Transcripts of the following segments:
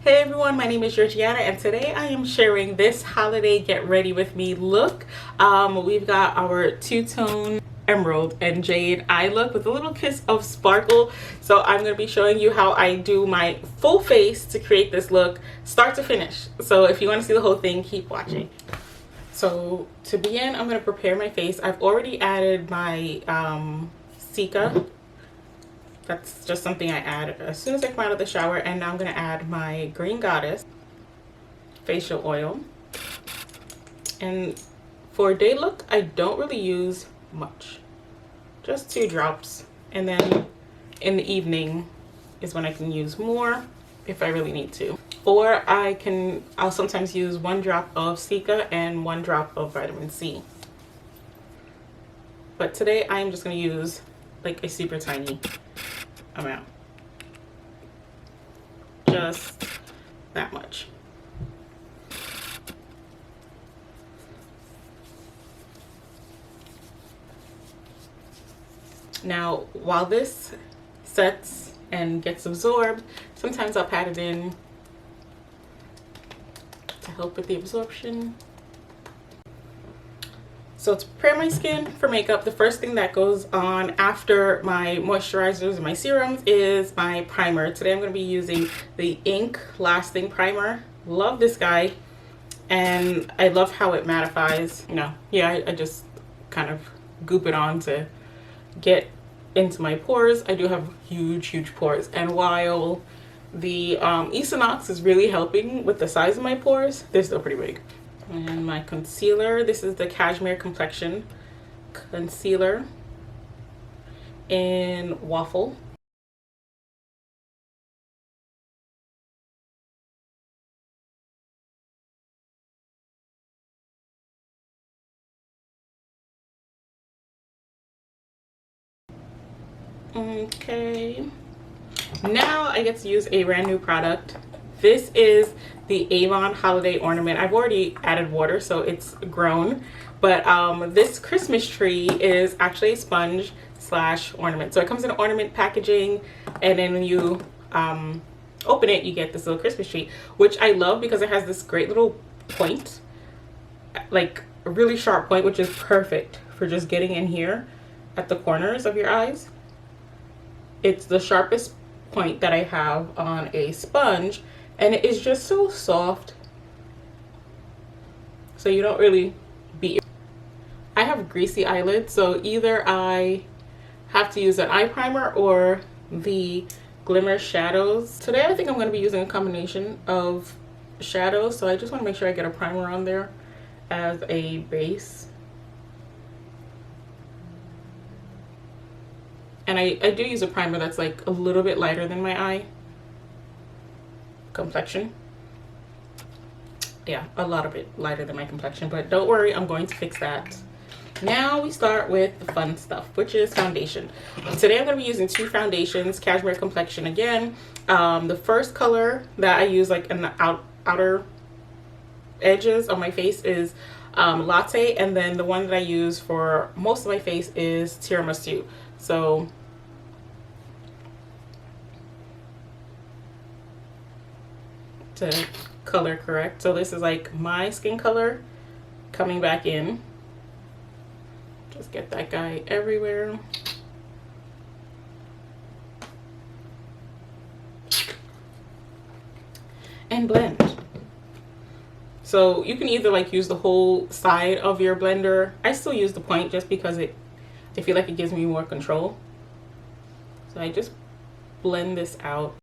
Hey everyone, my name is Georgiana and today I am sharing this holiday get ready with me look. We've got our two-tone emerald and jade eye look with a little kiss of sparkle. So I'm going to be showing you how I do my full face to create this look start to finish. So if you want to see the whole thing, keep watching. So to begin, I'm going to prepare my face. I've already added my Cica. That's just something I add as soon as I come out of the shower. And now I'm going to add my Green Goddess facial oil. And for a day look, I don't really use much. Just 2 drops. And then in the evening is when I can use more if I really need to. Or I'll sometimes use 1 drop of Cica and 1 drop of vitamin C. But today I'm just going to use like a super tiny amount. Just that much. Now, while this sets and gets absorbed, sometimes I'll pat it in to help with the absorption. So to prepare my skin for makeup, the first thing that goes on after my moisturizers and my serums is my primer. Today I'm going to be using the Ink Lasting Primer. Love this guy, and I love how it mattifies. I just kind of goop it on to get into my pores. I do have huge pores, and while the Equinox is really helping with the size of my pores, they're still pretty big. And my concealer, this is the Cashmere Complexion Concealer in Waffle. Okay, now I get to use a brand new product. This is the Avon Holiday Ornament. I've already added water, so it's grown. But this Christmas tree is actually a sponge slash ornament. So it comes in ornament packaging, and then when you open it, you get this little Christmas tree, which I love because it has this great little point, like a really sharp point, which is perfect for just getting in here at the corners of your eyes. It's the sharpest point that I have on a sponge, and it is just so soft, so you don't really beat. I have greasy eyelids, so either I have to use an eye primer or the Glimmer shadows. Today I think I'm going to be using a combination of shadows, so I just want to make sure I get a primer on there as a base. And I do use a primer that's like a little bit lighter than my eye complexion. Yeah, a lot of it lighter than my complexion, but don't worry, I'm going to fix that. Now we start with the fun stuff, which is foundation. Today I'm going to be using 2 foundations, Cashmere Complexion again. The first color that I use like in the outer edges of my face is Latte, and then the one that I use for most of my face is Tiramisu. So to color correct, so this is like my skin color coming back in. Just get that guy everywhere. And blend. So you can either like use the whole side of your blender. I still use the point just because I feel like it gives me more control. So I just blend this out.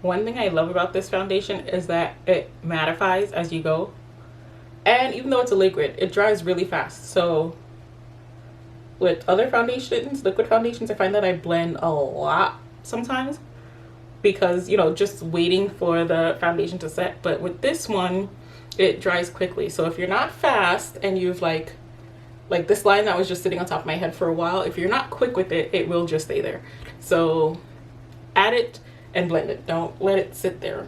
One thing I love about this foundation is that it mattifies as you go. And even though it's a liquid, it dries really fast. So with other foundations, liquid foundations, I find that I blend a lot sometimes because, you know, just waiting for the foundation to set. But with this one, it dries quickly. So if you're not fast and you've like this line that was just sitting on top of my head for a while, if you're not quick with it, it will just stay there. So add it and blend it. Don't let it sit there.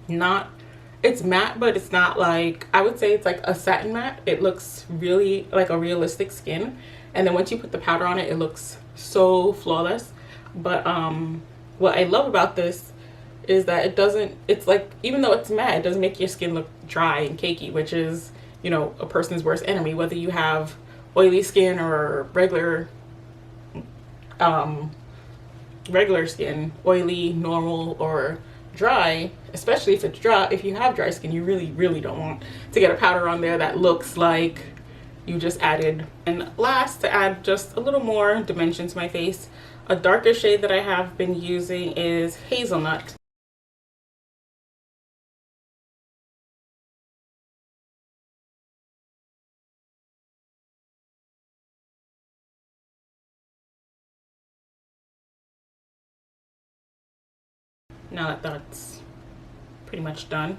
Not, it's matte, but it's not like, I would say it's like a satin matte. It looks really like a realistic skin, and then once you put the powder on it, it looks so flawless. But what I love about this is that it doesn't, it's like, even though it's matte, it doesn't make your skin look dry and cakey, which is, you know, a person's worst enemy, whether you have oily skin or regular skin, oily, normal, or dry. Especially if it's dry, if you have dry skin, you really don't want to get a powder on there that looks like you just added. And last, to add just a little more dimension to my face, a darker shade that I have been using is Hazelnut. Now that that's pretty much done,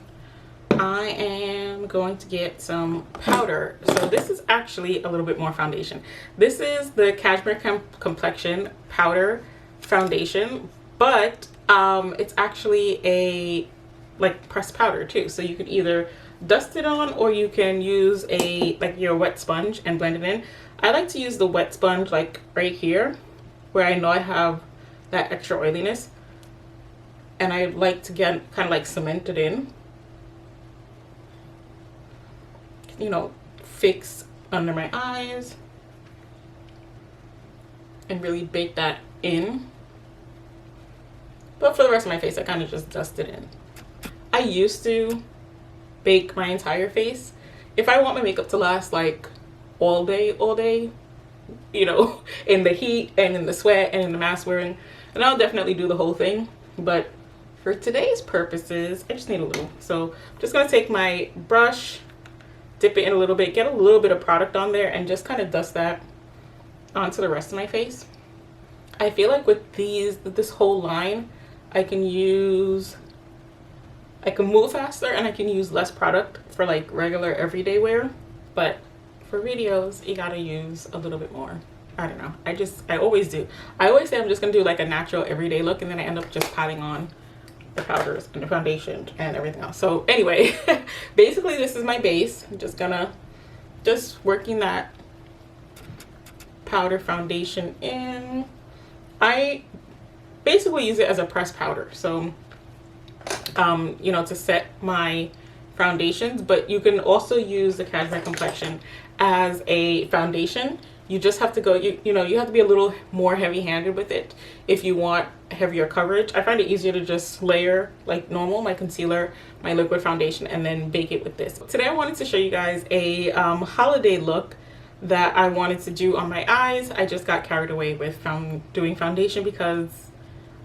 I am going to get some powder. So this is actually a little bit more foundation. This is the Cashmere Complexion Powder Foundation, but it's actually a like pressed powder too. So you can either dust it on, or you can use a like your wet sponge and blend it in. I like to use the wet sponge like right here where I know I have that extra oiliness, and I like to get kind of like cement it in, you know, fix under my eyes and really bake that in. But for the rest of my face, I kind of just dust it in. I used to bake my entire face. If I want my makeup to last like all day, you know, in the heat and in the sweat and in the mask wearing, then I'll definitely do the whole thing. But for today's purposes, I just need a little. So I'm just gonna take my brush, dip it in a little bit, get a little bit of product on there, and just kind of dust that onto the rest of my face. I feel like with this whole line, I can move faster and I can use less product for like regular everyday wear. But for videos, you gotta use a little bit more. I don't know. I always do. I always say I'm just gonna do like a natural everyday look, and then I end up just piling on the powders and the foundation and everything else. So anyway, basically this is my base. I'm just working that powder foundation in. I basically use it as a pressed powder, so you know, to set my foundations. But you can also use the Cashmere Complexion as a foundation. You just have to go, you know, you have to be a little more heavy-handed with it if you want heavier coverage. I find it easier to just layer like normal, my concealer, my liquid foundation, and then bake it with this. Today I wanted to show you guys a holiday look that I wanted to do on my eyes. I just got carried away with doing foundation because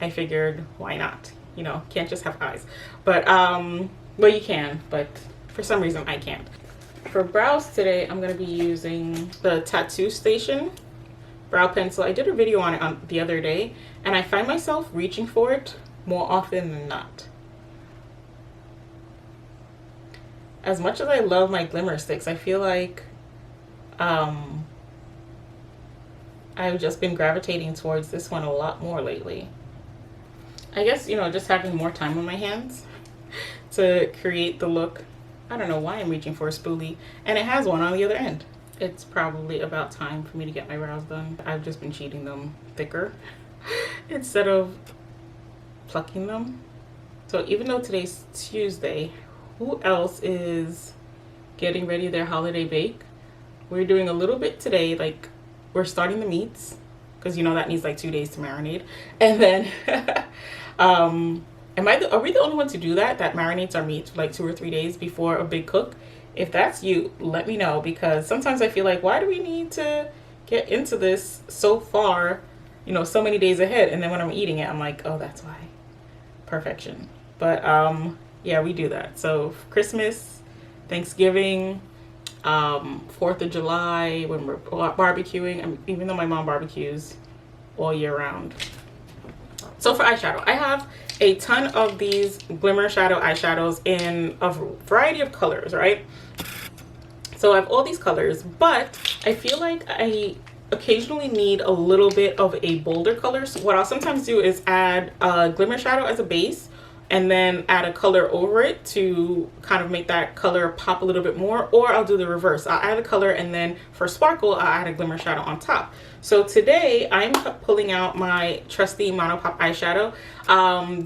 I figured, why not? You know, can't just have eyes. But well, you can, but for some reason I can't. For brows today, I'm going to be using the Tattoo Station brow pencil. I did a video on it the other day, and I find myself reaching for it more often than not. As much as I love my glimmer sticks, I feel like I've just been gravitating towards this one a lot more lately. I guess, you know, just having more time on my hands to create the look. I don't know why I'm reaching for a spoolie, and it has one on the other end. It's probably about time for me to get my brows done. I've just been sheeting them thicker instead of plucking them. So even though today's Tuesday, who else is getting ready their holiday bake. We're doing a little bit today, like we're starting the meats because you know that needs like 2 days to marinate, and then are we the only ones who do that marinates our meat for like 2 or 3 days before a big cook? If that's you, let me know, because sometimes I feel like, why do we need to get into this so far, you know, so many days ahead, and then when I'm eating it I'm like, oh, that's why. Perfection. But yeah, we do that. So Christmas, Thanksgiving, 4th of July, when we're barbecuing. I mean, even though my mom barbecues all year round. So for eyeshadow, I have a ton of these Glimmer Shadow eyeshadows in a variety of colors, right? So I have all these colors, but I feel like I occasionally need a little bit of a bolder color. So what I'll sometimes do is add a Glimmer Shadow as a base, and then add a color over it to kind of make that color pop a little bit more, or I'll do the reverse. I'll add a color, and then for sparkle I'll add a Glimmer Shadow on top. So today I'm pulling out my trusty Mono Pop eyeshadow.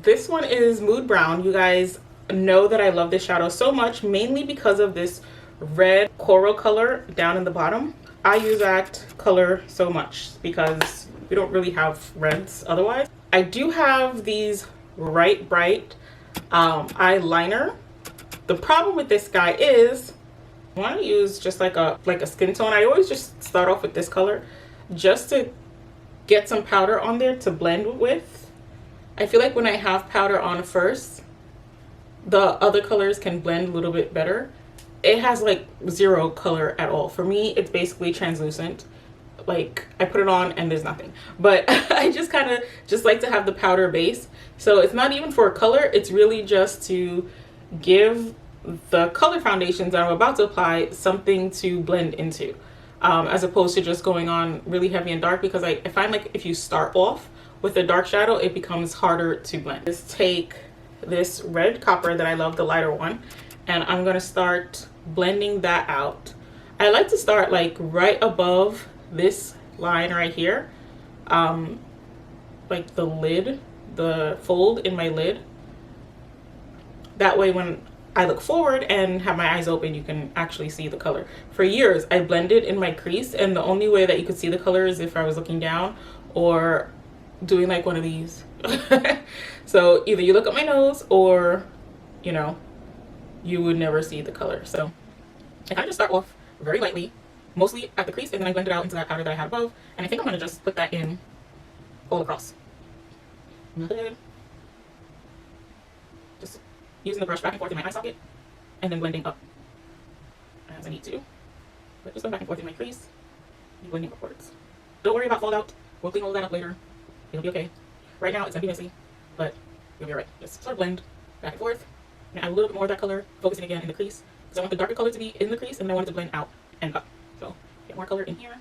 This one is Mood Brown. You guys know that I love this shadow so much, mainly because of this red coral color down in the bottom. I use that color so much because we don't really have reds otherwise. I do have these Right Bright eyeliner. The problem with this guy is I want to use just like a skin tone. I always just start off with this color just to get some powder on there to blend with. I feel like when I have powder on first, the other colors can blend a little bit better. It has like zero color at all. For me, it's basically translucent. Like I put it on and there's nothing, but I just kind of just like to have the powder base. So it's not even for color, it's really just to give the color foundations that I'm about to apply something to blend into, as opposed to just going on really heavy and dark, because I find like if you start off with a dark shadow, it becomes harder to blend. Just take this red copper that I love, the lighter one, and I'm gonna start blending that out. I like to start like right above this line right here, like the lid, the fold in my lid. That way when I look forward and have my eyes open, you can actually see the color. For years I blended in my crease, and the only way that you could see the color is if I was looking down or doing like one of these. So either you look at my nose or, you know, you would never see the color. So I kind of just start off very lightly, mostly at the crease, and then I blend it out into that powder that I had above, and I think I'm going to just put that in all across. Just using the brush back and forth in my eye socket, and then blending up as I need to. But just going back and forth in my crease, and blending upwards. Don't worry about fallout. We'll clean all that up later. It'll be okay. Right now it's gonna be messy, but you'll be alright. Just sort of blend back and forth, and add a little bit more of that color, focusing again in the crease, because I want the darker color to be in the crease, and then I want it to blend out and up. So get more color in here.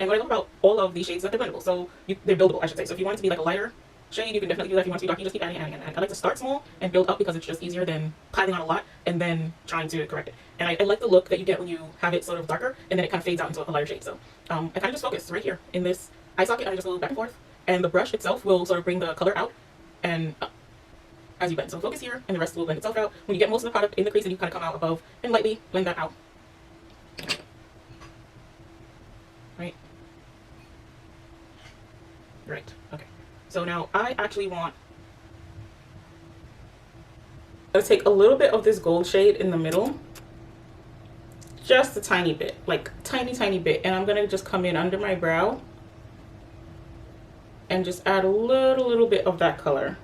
And what I love about all of these shades is that they're blendable. So they're buildable, I should say. So if you want it to be like a lighter shade, you can definitely do that. If you want it to be dark, you just keep adding. I like to start small and build up, because it's just easier than piling on a lot and then trying to correct it. And I like the look that you get when you have it sort of darker and then it kind of fades out into a lighter shade. So I kind of just focus right here in this eye socket. I just go back and forth, and the brush itself will sort of bring the color out and up as you blend. So focus here, and the rest will blend itself out. When you get most of the product in the crease, and you kind of come out above and lightly blend that out. Right, okay. So now I actually want to take a little bit of this gold shade in the middle, just a tiny bit, like tiny bit, and I'm gonna just come in under my brow and just add a little bit of that color,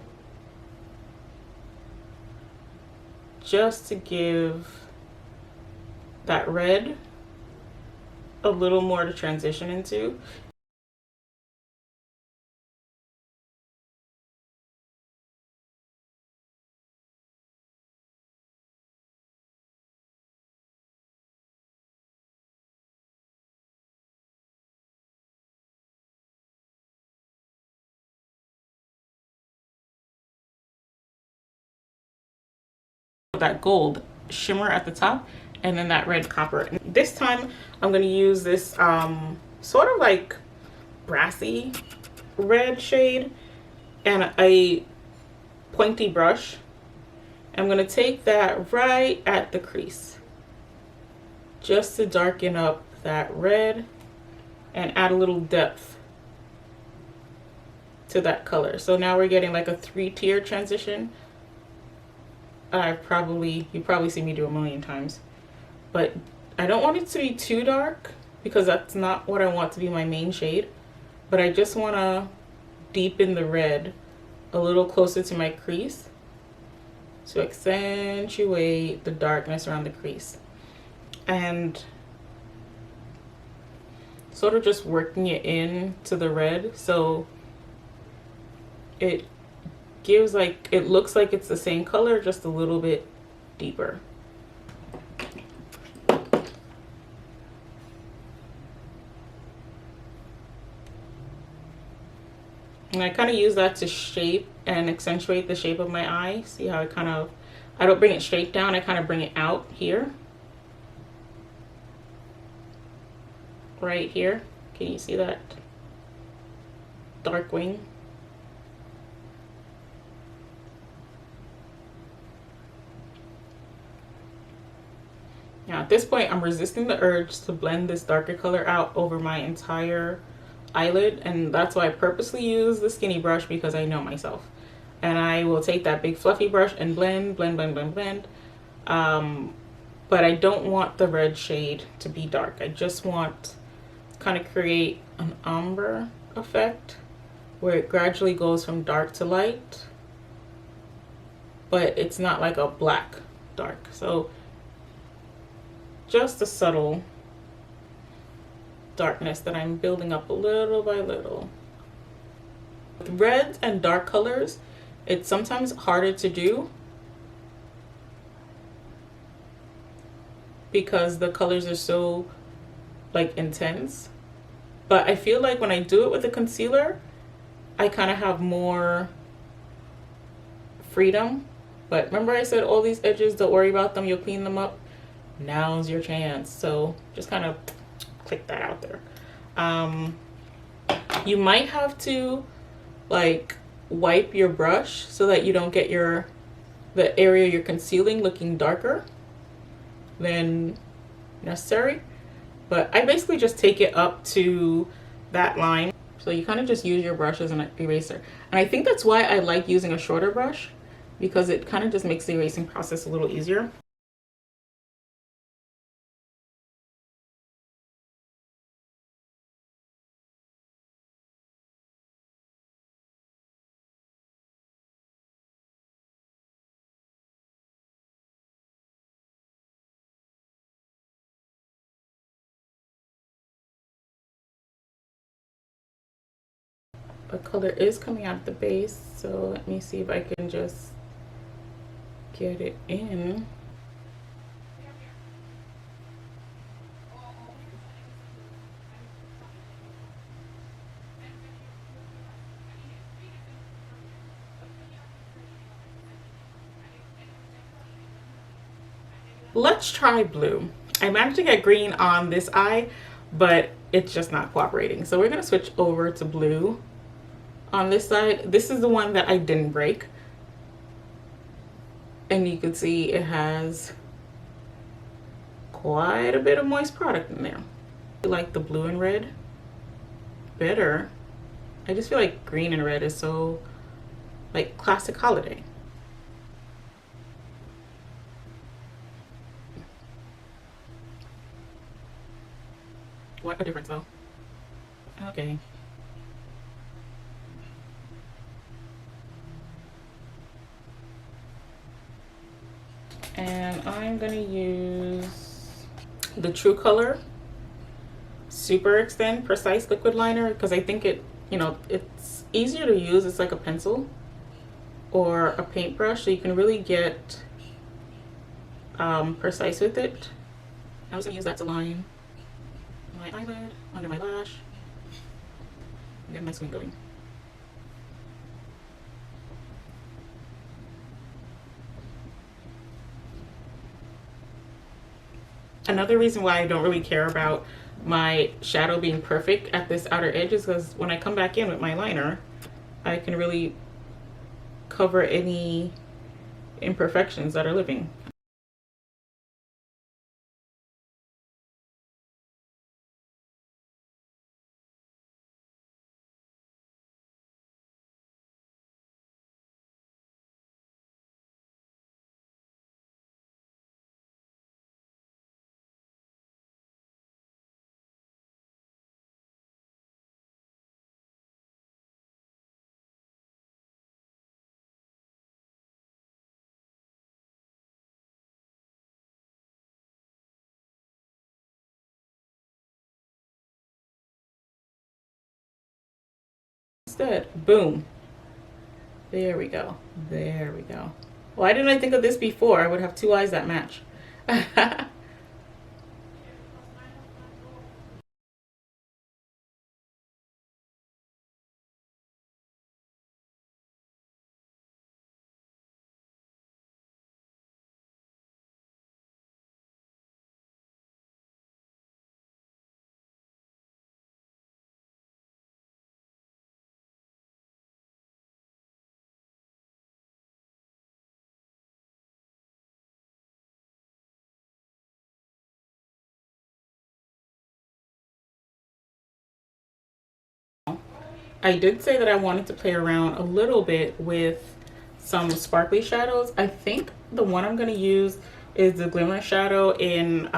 just to give that red a little more to transition into. That gold shimmer at the top, and then that red copper. And this time I'm going to use this sort of like brassy red shade and a pointy brush, I'm going to take that right at the crease just to darken up that red and add a little depth to that color. So now we're getting like a 3-tier transition. You probably see me do a million times, but I don't want it to be too dark because that's not what I want to be my main shade, but I just want to deepen the red a little closer to my crease to accentuate the darkness around the crease, and sort of just working it in to the red so it gives like, it looks like it's the same color, just a little bit deeper. And I kind of use that to shape and accentuate the shape of my eye. See how I don't bring it straight down, I kind of bring it out here. Right here. Can you see that dark wing? Now at this point, I'm resisting the urge to blend this darker color out over my entire eyelid, and that's why I purposely use the skinny brush, because I know myself. And I will take that big fluffy brush and blend. But I don't want the red shade to be dark. I just want to kind of create an ombre effect where it gradually goes from dark to light, but it's not like a black dark. So just a subtle darkness that I'm building up little by little. With reds and dark colors, it's sometimes harder to do because the colors are so like intense. But I feel like when I do it with a concealer, I kind of have more freedom. But remember I said all these edges, don't worry about them, you'll clean them up. Now's your chance. So just kind of click that out there. You might have to like wipe your brush so that you don't get the area you're concealing looking darker than necessary. But I basically just take it up to that line. So you kind of just use your brush as an eraser. And I think that's why I like using a shorter brush, because it kind of just makes the erasing process a little easier. But color is coming out at the base, so let me see if I can just get it in. Let's try blue. I managed to get green on this eye, but it's just not cooperating. So we're gonna switch over to blue on this side. This is the one that I didn't break. And you can see it has quite a bit of moist product in there. I like the blue and red better. I just feel like green and red is so like classic holiday. What a difference though. Okay. And I'm gonna use the True Color Super Extend Precise Liquid Liner, because I think it, it's easier to use. It's like a pencil or a paintbrush, so you can really get precise with it. I was gonna use that to line my eyelid, under my lash, and get my swing going. Another reason why I don't really care about my shadow being perfect at this outer edge is because when I come back in with my liner, I can really cover any imperfections that are living. Instead, boom. There we go. There we go. Why didn't I think of this before? I would have two eyes that match. I did say that I wanted to play around a little bit with some sparkly shadows. I think the one I'm going to use is the Glimmer Shadow in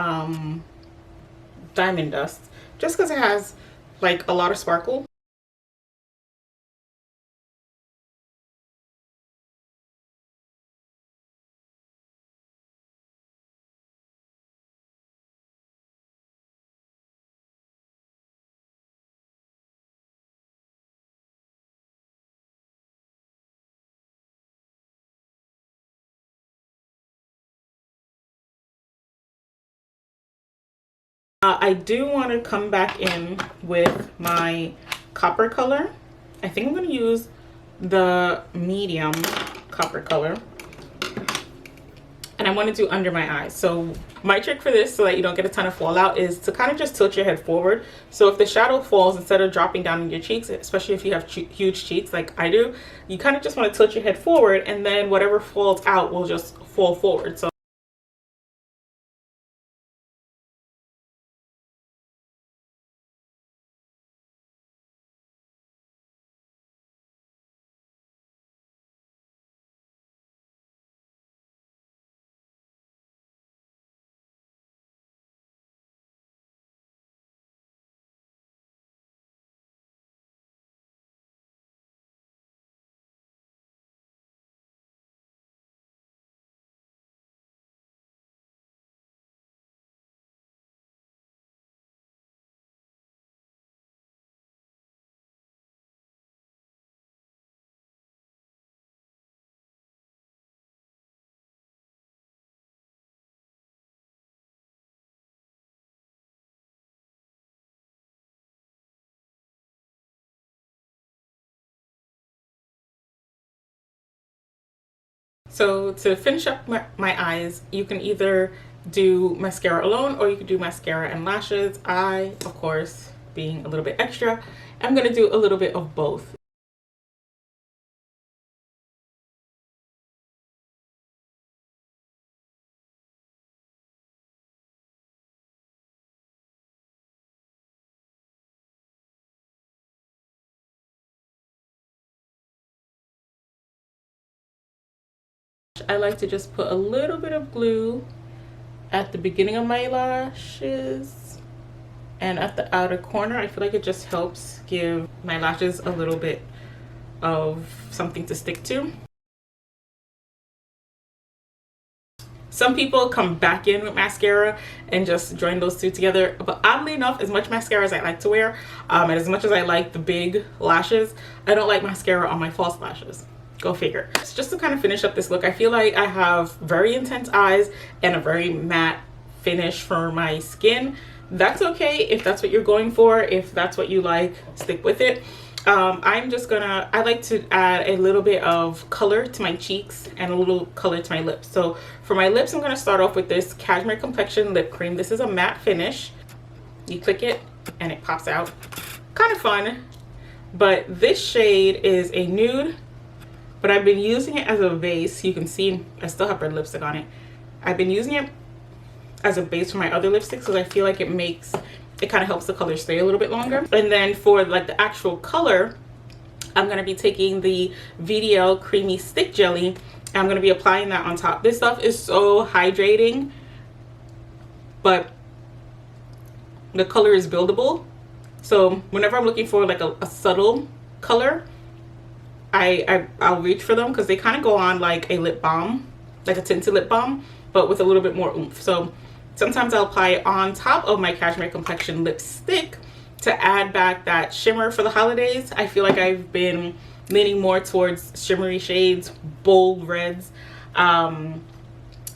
Diamond Dust, just because it has like a lot of sparkle. I do want to come back in with my copper color. I think I'm going to use the medium copper color. And I want to do under my eyes. So my trick for this, so that you don't get a ton of fallout, is to kind of just tilt your head forward. So if the shadow falls, instead of dropping down in your cheeks, especially if you have huge cheeks like I do, you kind of just want to tilt your head forward, and then whatever falls out will just fall forward. So to finish up my eyes, you can either do mascara alone or you can do mascara and lashes. I, of course, being a little bit extra, I'm going to do a little bit of both. I like to just put a little bit of glue at the beginning of my lashes and at the outer corner. I feel like it just helps give my lashes a little bit of something to stick to. Some people come back in with mascara and just join those two together, but oddly enough, as much mascara as I like to wear, and as much as I like the big lashes, I don't like mascara on my false lashes. Go figure. So just to kind of finish up this look, I feel like I have very intense eyes and a very matte finish for my skin. That's okay if that's what you're going for. If that's what you like, stick with it. I'm just gonna, I like to add a little bit of color to my cheeks and a little color to my lips. So for my lips, I'm gonna start off with this Cashmere Complexion lip cream. This is a matte finish. You click it and it pops out. Kind of fun. But this shade is a nude but I've been using it as a base. You can see I still have red lipstick on it. I've been using it as a base for my other lipsticks because I feel like it kind of helps the color stay a little bit longer. And then for like the actual color, I'm going to be taking the VDL Creamy Stick Jelly and I'm going to be applying that on top. This stuff is so hydrating, but the color is buildable. So whenever I'm looking for like a subtle color, I'll reach for them because they kind of go on like a lip balm, like a tinted lip balm, but with a little bit more oomph. So sometimes I'll apply it on top of my Cashmere Complexion lipstick to add back that shimmer for the holidays. I feel like I've been leaning more towards shimmery shades, bold reds.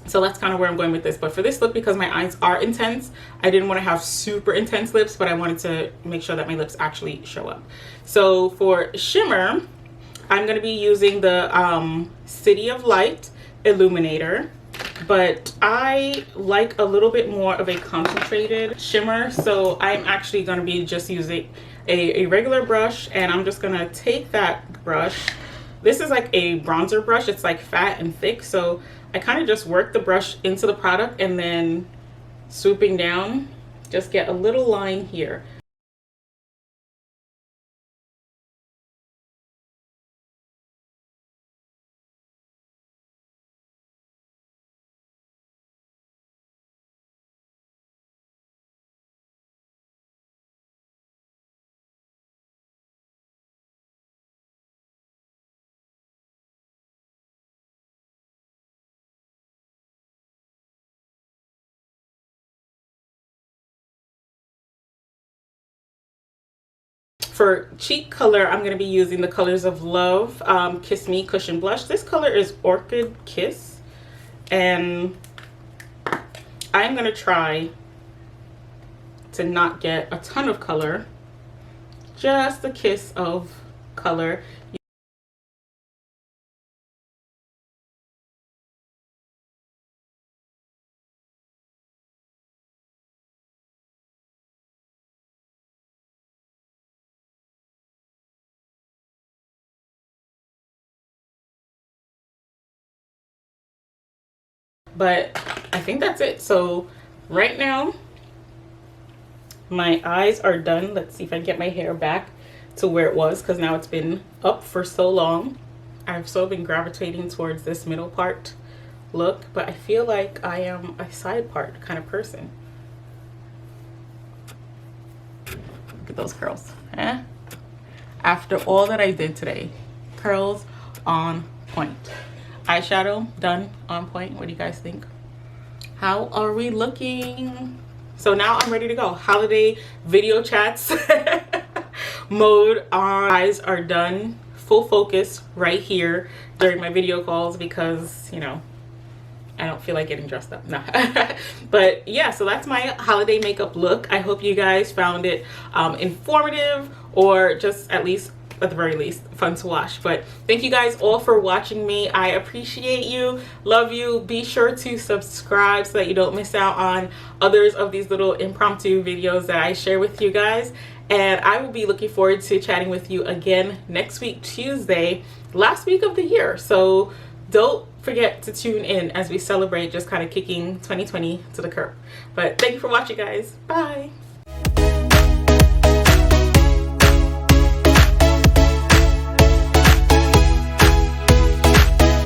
So that's kind of where I'm going with this. But for this look, because my eyes are intense, I didn't want to have super intense lips, but I wanted to make sure that my lips actually show up. So for shimmer, I'm going to be using the City of Light Illuminator, but I like a little bit more of a concentrated shimmer. So I'm actually going to be just using a regular brush, and I'm just going to take that brush. This is like a bronzer brush. It's like fat and thick. So I kind of just work the brush into the product and then swooping down, just get a little line here. For cheek color, I'm going to be using the Colors of Love Kiss Me Cushion Blush. This color is Orchid Kiss, and I'm going to try to not get a ton of color, just a kiss of color. But I think that's it. So right now my eyes are done. Let's see if I can get my hair back to where it was, because now it's been up for so long. I've so been gravitating towards this middle part look, but I feel like I am a side part kind of person. Look at those curls, eh? After all that I did today, curls on point. Eyeshadow done, on point. What do you guys think? How are we looking? So now I'm ready to go. Holiday video chats mode on. Eyes are done. Full focus right here during my video calls because, you know, I don't feel like getting dressed up. No. But yeah, so that's my holiday makeup look. I hope you guys found it informative, or just at the very least fun to watch. But thank you guys all for watching me. I appreciate you, love you. Be sure to subscribe so that you don't miss out on others of these little impromptu videos that I share with you guys. And I will be looking forward to chatting with you again next week, Tuesday, last week of the year. So don't forget to tune in as we celebrate just kind of kicking 2020 to the curb. But thank you for watching, guys. Bye.